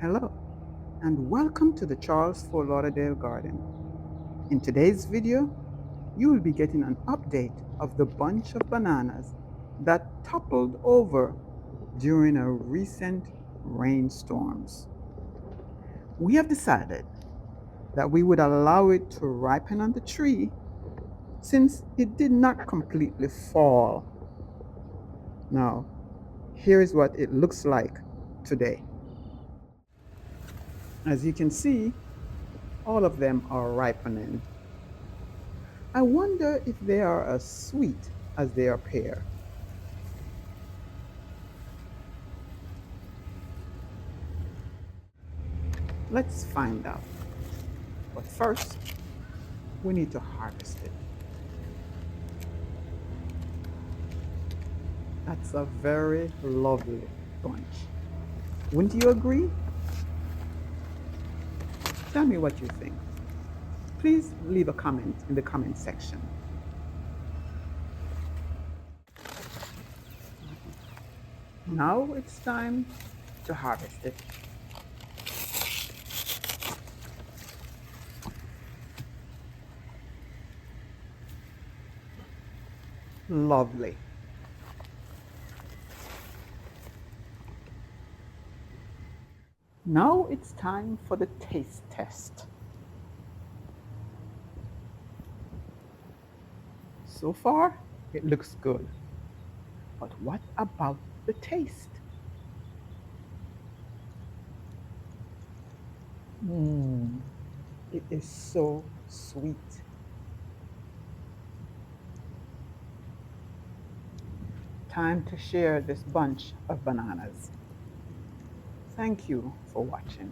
Hello, and welcome to the Charles Fort Lauderdale Garden. In today's video, you will be getting an update of the bunch of bananas that toppled over during a recent rainstorms. We have decided that we would allow it to ripen on the tree since it did not completely fall. Now, here is what it looks like today. As you can see, all of them are ripening. I wonder if they are as sweet as they appear. Let's find out. But first, we need to harvest it. That's a very lovely bunch. Wouldn't you agree? Tell me what you think. Please leave a comment in the comment section. Now it's time to harvest it. Lovely. Now it's time for the taste test. So far, it looks good. But what about the taste? It is so sweet. Time to share this bunch of bananas. Thank you for watching.